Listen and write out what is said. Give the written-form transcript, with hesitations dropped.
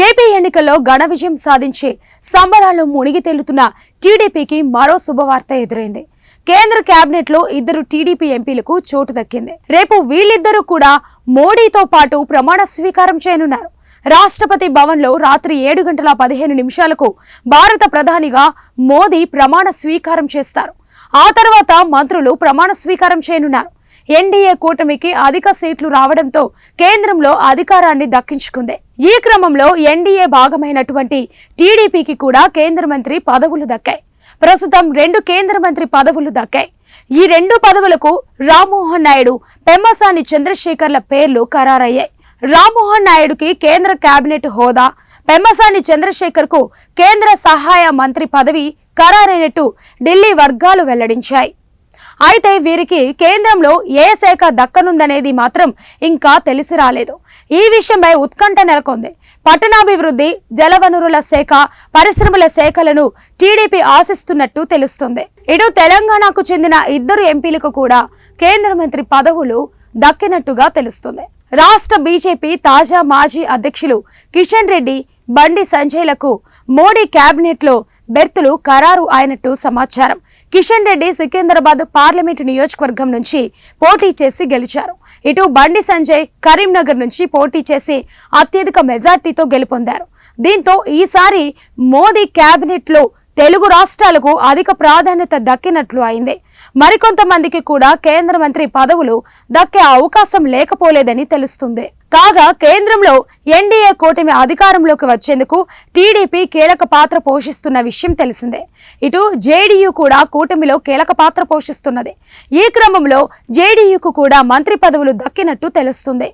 AP ఎన్నికల్లో ఘన విజయం సాధించి సంబరాల్లో మునిగి తేలుతున్న టీడీపీకి మరో శుభవార్త ఎదురైంది. కేంద్ర కేబినెట్ లో ఇద్దరు టీడీపీ ఎంపీలకు చోటు దక్కింది. రేపు వీళ్ళిద్దరూ కూడా మోడీతో పాటు ప్రమాణ స్వీకారం చేయనున్నారు. రాష్ట్రపతి భవన్ లో రాత్రి 7:15 భారత ప్రధానిగా మోదీ ప్రమాణ స్వీకారం చేస్తారు. ఆ తర్వాత మంత్రులు ప్రమాణ స్వీకారం చేయనున్నారు. ఎన్డీఏ కూటమికి అధిక సీట్లు రావడంతో కేంద్రంలో అధికారాన్ని దక్కించుకుంది. ఈ క్రమంలో ఎన్డీఏ భాగమైనటువంటి టీడీపీకి కూడా కేంద్ర మంత్రి పదవులు దక్కాయి. ప్రస్తుతం 2 కేంద్ర మంత్రి పదవులు దక్కాయి. ఈ 2 పదవులకు రామ్మోహన్ నాయుడు, పెమ్మసాని చంద్రశేఖర్ల పేర్లు ఖరారయ్యాయి. రామ్మోహన్ నాయుడుకి కేంద్ర కేబినెట్ హోదా, పెమ్మసాని చంద్రశేఖర్ కు కేంద్ర సహాయ మంత్రి పదవి ఖరారైనట్టు ఢిల్లీ వర్గాలు వెల్లడించాయి. అయితే వీరికి కేంద్రంలో ఏ శాఖ దక్కనుందనేది మాత్రం ఇంకా తెలిసి రాలేదు. ఈ విషయమై ఉత్కంఠ నెలకొంది. పట్టణాభివృద్ధి, జలవనరుల శాఖ, పరిశ్రమల శాఖలను టీడీపీ ఆశిస్తున్నట్టు తెలుస్తుంది. ఇటు తెలంగాణకు చెందిన 2 ఎంపీలకు కూడా కేంద్ర మంత్రి పదవులు దక్కినట్టుగా తెలుస్తుంది. రాష్ట్ర బీజేపీ తాజా మాజీ అధ్యక్షులు కిషన్ రెడ్డి, బండి సంజయ్లకు మోడీ కేబినెట్ లో బెర్తులు ఖరారు అయినట్టు సమాచారం. కిషన్ రెడ్డి సికింద్రాబాద్ పార్లమెంటు నియోజకవర్గం నుంచి పోటీ చేసి గెలిచారు. ఇటు బండి సంజయ్ కరీంనగర్ నుంచి పోటీ చేసి అత్యధిక మెజార్టీతో గెలుపొందారు. దీంతో ఈసారి మోదీ కేబినెట్ లో తెలుగు రాష్ట్రాలకు అధిక ప్రాధాన్యత దక్కినట్లు అయింది. మరికొంతమందికి కూడా కేంద్ర మంత్రి పదవులు దక్కే అవకాశం లేకపోలేదని తెలుస్తుంది. కాగా కేంద్రంలో ఎన్డీఏ కూటమి అధికారంలోకి వచ్చేందుకు టీడీపీ కీలక పాత్ర పోషిస్తున్న విషయం తెలిసిందే. ఇటు జేడీయూ కూడా కూటమిలో కీలక పాత్ర పోషిస్తున్నది. ఈ క్రమంలో జేడీయూకు కూడా మంత్రి పదవులు దక్కినట్టు తెలుస్తుంది.